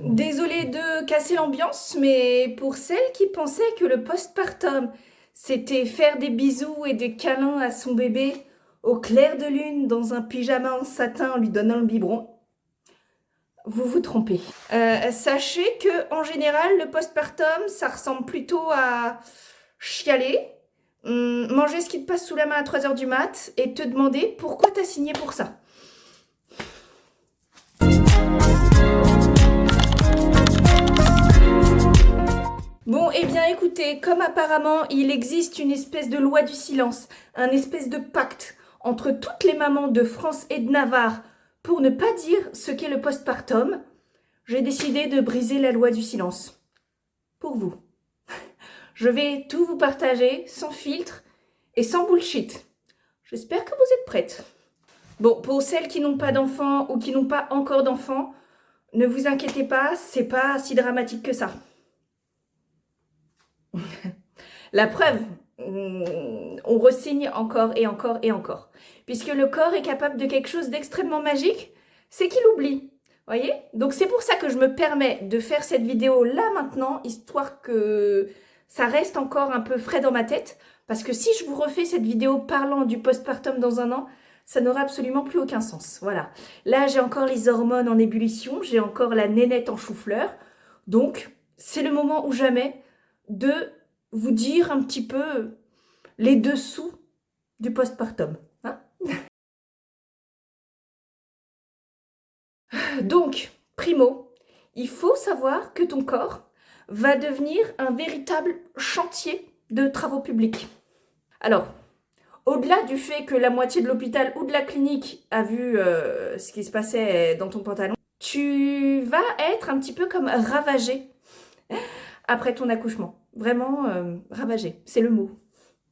Désolée de casser l'ambiance, mais pour celles qui pensaient que le postpartum, c'était faire des bisous et des câlins à son bébé au clair de lune dans un pyjama en satin en lui donnant le biberon, vous vous trompez. Sachez que en général, le postpartum, ça ressemble plutôt à chialer, manger ce qui te passe sous la main à 3 heures du mat et te demander pourquoi t'as signé pour ça. Bon, eh bien écoutez, comme apparemment il existe une espèce de loi du silence, un espèce de pacte entre toutes les mamans de France et de Navarre pour ne pas dire ce qu'est le postpartum, j'ai décidé de briser la loi du silence. Pour vous. Je vais tout vous partager, sans filtre et sans bullshit. J'espère que vous êtes prêtes. Bon, pour celles qui n'ont pas d'enfants ou qui n'ont pas encore d'enfants, ne vous inquiétez pas, c'est pas si dramatique que ça. La preuve, on resigne encore et encore et encore. Puisque le corps est capable de quelque chose d'extrêmement magique, c'est qu'il oublie. Voyez? Donc c'est pour ça que je me permets de faire cette vidéo là maintenant, histoire que ça reste encore un peu frais dans ma tête. Parce que si je vous refais cette vidéo parlant du postpartum dans un an, ça n'aura absolument plus aucun sens. Voilà. Là, j'ai encore les hormones en ébullition, j'ai encore la nénette en chou-fleur. Donc, c'est le moment ou jamais de vous dire un petit peu les dessous du postpartum. Hein. Donc, primo, il faut savoir que ton corps va devenir un véritable chantier de travaux publics. Alors, au-delà du fait que la moitié de l'hôpital ou de la clinique a vu ce qui se passait dans ton pantalon, tu vas être un petit peu comme ravagé après ton accouchement. Vraiment ravagé, c'est le mot.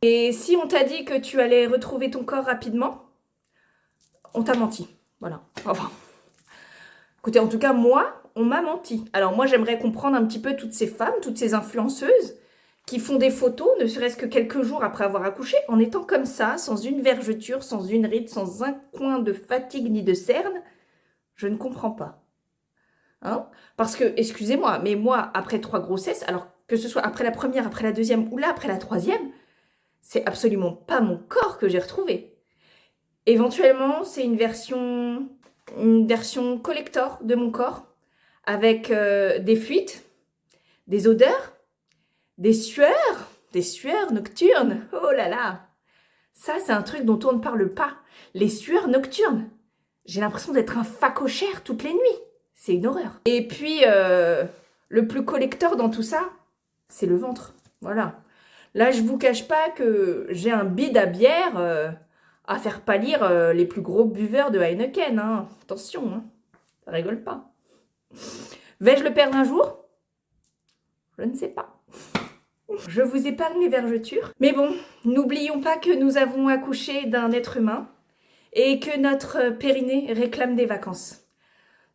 Et si on t'a dit que tu allais retrouver ton corps rapidement, on t'a menti. Voilà. Enfin, écoutez, en tout cas, moi, on m'a menti. Alors moi, j'aimerais comprendre un petit peu toutes ces femmes, toutes ces influenceuses qui font des photos, ne serait-ce que quelques jours après avoir accouché, en étant comme ça, sans une vergeture, sans une ride, sans un coin de fatigue ni de cerne. Je ne comprends pas. Hein? Parce que, excusez-moi, mais moi, après 3 grossesses, alors que ce soit après la première, après la deuxième ou là, après la troisième, c'est absolument pas mon corps que j'ai retrouvé. Éventuellement, c'est une version collector de mon corps, avec des fuites, des odeurs, des sueurs nocturnes. Oh là là! Ça, c'est un truc dont on ne parle pas. Les sueurs nocturnes. J'ai l'impression d'être un phacochère toutes les nuits. C'est une horreur. Et puis, le plus collector dans tout ça, c'est le ventre. Voilà. Là, je vous cache pas que j'ai un bide à bière à faire pâlir les plus gros buveurs de Heineken. Hein. Attention, hein. Ça rigole pas. Vais-je le perdre un jour? Je ne sais pas. Je vous épargne les vergetures. Mais bon, n'oublions pas que nous avons accouché d'un être humain et que notre périnée réclame des vacances.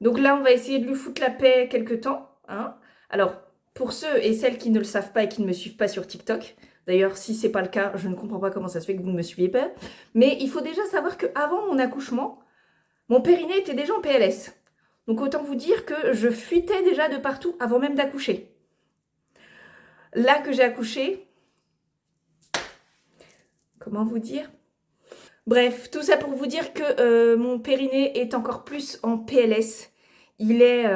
Donc là, on va essayer de lui foutre la paix quelque temps. Hein. Alors, pour ceux et celles qui ne le savent pas et qui ne me suivent pas sur TikTok, d'ailleurs, si c'est pas le cas, je ne comprends pas comment ça se fait que vous ne me suiviez pas, mais il faut déjà savoir qu'avant mon accouchement, mon périnée était déjà en PLS. Donc autant vous dire que je fuitais déjà de partout avant même d'accoucher. Là que j'ai accouché, comment vous dire? Bref, tout ça pour vous dire que mon périnée est encore plus en PLS. Il est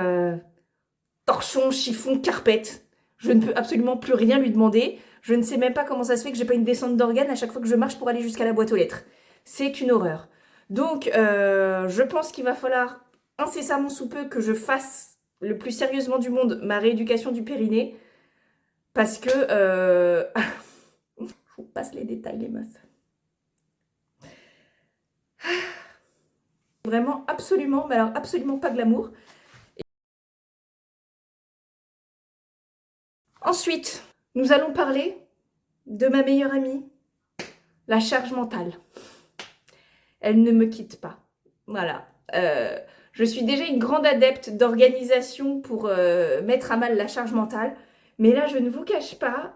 torchon, chiffon, carpette. Je ne peux absolument plus rien lui demander. Je ne sais même pas comment ça se fait que j'ai pas une descente d'organes à chaque fois que je marche pour aller jusqu'à la boîte aux lettres. C'est une horreur. Donc, je pense qu'il va falloir incessamment sous peu que je fasse le plus sérieusement du monde ma rééducation du périnée. Parce que... je vous passe les détails, les meufs. Vraiment, absolument, mais alors absolument pas glamour. Ensuite, nous allons parler de ma meilleure amie, la charge mentale. Elle ne me quitte pas. Voilà. Je suis déjà une grande adepte d'organisation pour mettre à mal la charge mentale. Mais là, je ne vous cache pas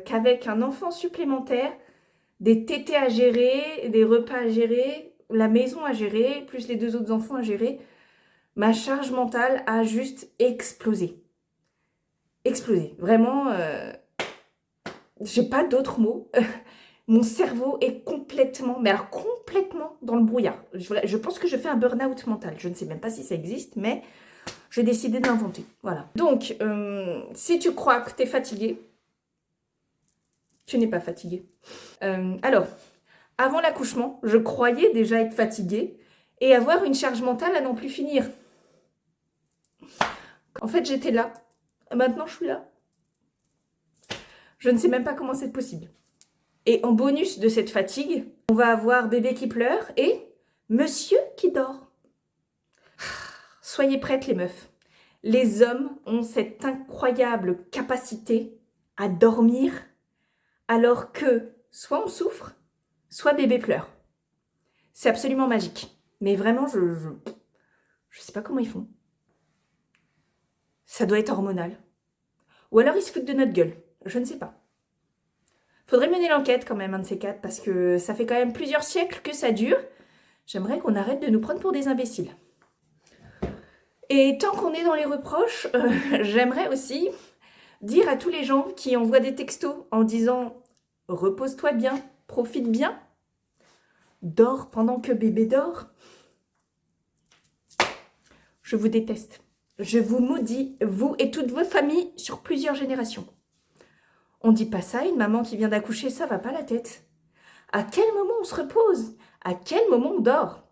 qu'avec un enfant supplémentaire, des tétés à gérer, des repas à gérer, la maison à gérer, plus les 2 autres enfants à gérer, ma charge mentale a juste explosé. Explosé. Vraiment, j'ai pas d'autres mots. Mon cerveau est complètement, mais alors complètement dans le brouillard. Je pense que je fais un burn-out mental. Je ne sais même pas si ça existe, mais j'ai décidé de l'inventer. Voilà. Donc, si tu crois que tu es fatigué, tu n'es pas fatigué. Alors, avant l'accouchement, je croyais déjà être fatiguée et avoir une charge mentale à n'en plus finir. En fait, j'étais là. Maintenant, je suis là. Je ne sais même pas comment c'est possible. Et en bonus de cette fatigue, on va avoir bébé qui pleure et monsieur qui dort. Soyez prêtes les meufs. Les hommes ont cette incroyable capacité à dormir alors que soit on souffre, soit bébé pleure. C'est absolument magique. Mais vraiment, je sais pas comment ils font. Ça doit être hormonal. Ou alors ils se foutent de notre gueule. Je ne sais pas. Faudrait mener l'enquête quand même, un de ces quatre, parce que ça fait quand même plusieurs siècles que ça dure. J'aimerais qu'on arrête de nous prendre pour des imbéciles. Et tant qu'on est dans les reproches, j'aimerais aussi dire à tous les gens qui envoient des textos en disant « Repose-toi bien, profite bien, dors pendant que bébé dort ». Je vous déteste. Je vous maudis, vous et toutes vos familles, sur plusieurs générations. On dit pas ça, une maman qui vient d'accoucher, ça va pas la tête. À quel moment on se repose? À quel moment on dort?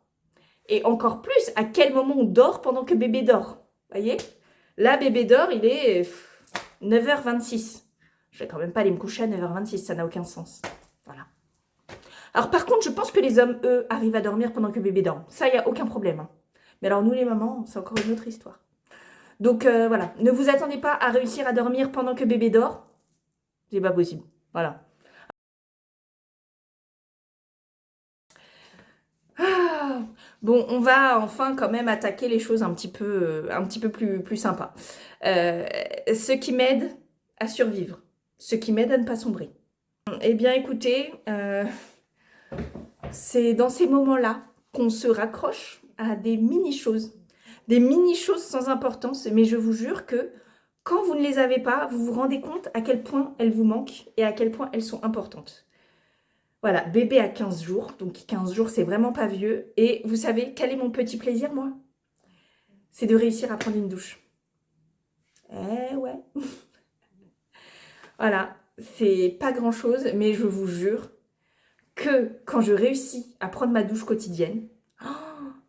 Et encore plus, à quel moment on dort pendant que bébé dort? Voyez? Là, bébé dort, il est 9h26. Je vais quand même pas aller me coucher à 9h26, ça n'a aucun sens. Voilà. Alors par contre, je pense que les hommes, eux, arrivent à dormir pendant que bébé dort. Ça, il n'y a aucun problème. Hein. Mais alors nous, les mamans, c'est encore une autre histoire. Donc voilà, ne vous attendez pas à réussir à dormir pendant que bébé dort. C'est pas possible. Voilà. Ah, bon, on va enfin quand même attaquer les choses un petit peu plus sympas. Ce qui m'aide à survivre, ce qui m'aide à ne pas sombrer. Eh bien écoutez, c'est dans ces moments-là qu'on se raccroche à des mini-choses. Des mini-choses sans importance, mais je vous jure que quand vous ne les avez pas, vous vous rendez compte à quel point elles vous manquent et à quel point elles sont importantes. Voilà, bébé a 15 jours, donc 15 jours, c'est vraiment pas vieux. Et vous savez, quel est mon petit plaisir, moi? C'est de réussir à prendre une douche. Eh ouais. Voilà, c'est pas grand-chose, mais je vous jure que quand je réussis à prendre ma douche quotidienne, oh,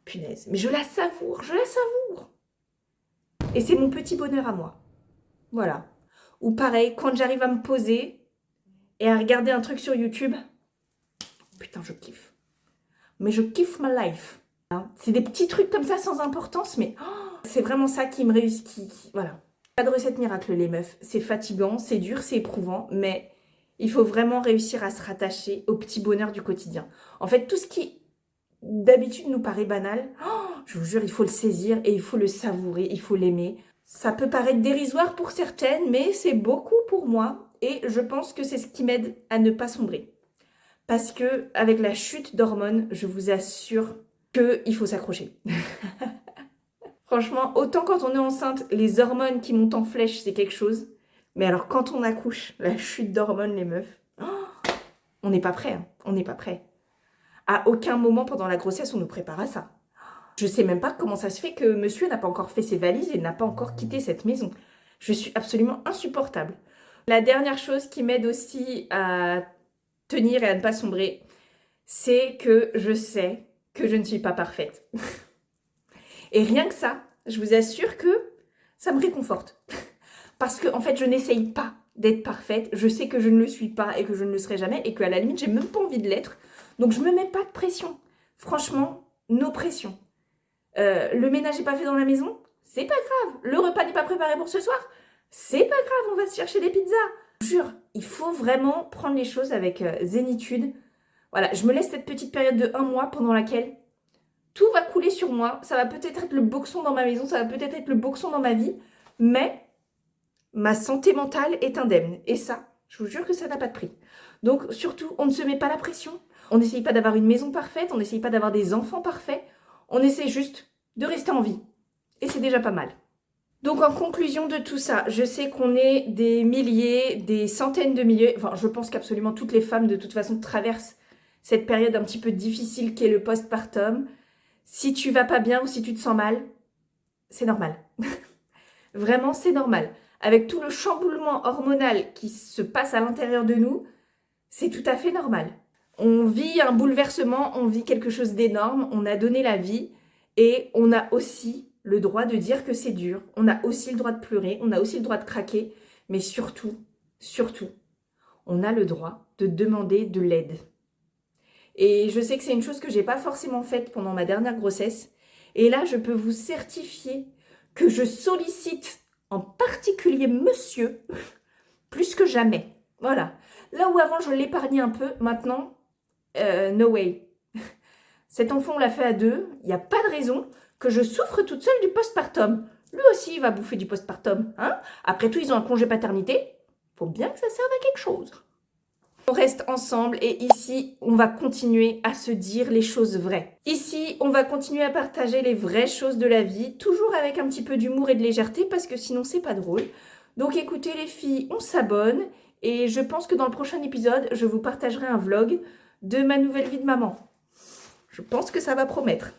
punaise, mais je la savoure, je la savoure. Et c'est mon petit bonheur à moi. Voilà. Ou pareil, quand j'arrive à me poser et à regarder un truc sur YouTube, putain, je kiffe. Mais je kiffe ma life. C'est des petits trucs comme ça sans importance, mais oh, c'est vraiment ça qui me réussit. Voilà. Pas de recette miracle, les meufs. C'est fatigant, c'est dur, c'est éprouvant, mais il faut vraiment réussir à se rattacher au petit bonheur du quotidien. En fait, tout ce qui d'habitude nous paraît banal, oh, je vous jure, il faut le saisir et il faut le savourer, il faut l'aimer. Ça peut paraître dérisoire pour certaines, mais c'est beaucoup pour moi et je pense que c'est ce qui m'aide à ne pas sombrer. Parce que avec la chute d'hormones, je vous assure qu'il faut s'accrocher. Franchement, autant quand on est enceinte, les hormones qui montent en flèche, c'est quelque chose. Mais alors quand on accouche, la chute d'hormones, les meufs, oh, on n'est pas prêt. Hein. On n'est pas prêt. À aucun moment pendant la grossesse, on nous prépare à ça. Je sais même pas comment ça se fait que monsieur n'a pas encore fait ses valises et n'a pas encore quitté cette maison. Je suis absolument insupportable. La dernière chose qui m'aide aussi à tenir et à ne pas sombrer, c'est que je sais que je ne suis pas parfaite. Et rien que ça, je vous assure que ça me réconforte. Parce que en fait, je n'essaye pas d'être parfaite. Je sais que je ne le suis pas et que je ne le serai jamais et qu'à la limite, j'ai même pas envie de l'être. Donc, je me mets pas de pression. Franchement, no pression. Le ménage n'est pas fait dans la maison, c'est pas grave. Le repas n'est pas préparé pour ce soir, c'est pas grave, on va se chercher des pizzas. Je vous jure, il faut vraiment prendre les choses avec zénitude. Voilà, je me laisse cette petite période de 1 mois pendant laquelle tout va couler sur moi. Ça va peut-être être le boxon dans ma maison, ça va peut-être être le boxon dans ma vie, mais ma santé mentale est indemne. Et ça, je vous jure que ça n'a pas de prix. Donc surtout, on ne se met pas la pression. On n'essaye pas d'avoir une maison parfaite, on n'essaye pas d'avoir des enfants parfaits. On essaie juste de rester en vie. et c'est déjà pas mal. Donc en conclusion de tout ça, je sais qu'on est des milliers, des centaines de milliers, enfin je pense qu'absolument toutes les femmes de toute façon traversent cette période un petit peu difficile qu'est le postpartum. Si tu vas pas bien ou si tu te sens mal, c'est normal. Vraiment, c'est normal. Avec tout le chamboulement hormonal qui se passe à l'intérieur de nous, c'est tout à fait normal. On vit un bouleversement, on vit quelque chose d'énorme, on a donné la vie et on a aussi le droit de dire que c'est dur, on a aussi le droit de pleurer, on a aussi le droit de craquer, mais surtout, on a le droit de demander de l'aide. Et je sais que c'est une chose que j'ai pas forcément faite pendant ma dernière grossesse. Et là, je peux vous certifier que je sollicite en particulier monsieur plus que jamais. Voilà. Là où avant je l'épargnais un peu, maintenant, no way. Cet enfant, on l'a fait à deux. Il n'y a pas de raison que je souffre toute seule du postpartum. Lui aussi, il va bouffer du postpartum. Hein? Après tout, ils ont un congé paternité. Faut bien que ça serve à quelque chose. On reste ensemble et ici, on va continuer à se dire les choses vraies. Ici, on va continuer à partager les vraies choses de la vie, toujours avec un petit peu d'humour et de légèreté parce que sinon, c'est pas drôle. Donc écoutez les filles, on s'abonne et je pense que dans le prochain épisode, je vous partagerai un vlog de ma nouvelle vie de maman. Je pense que ça va promettre.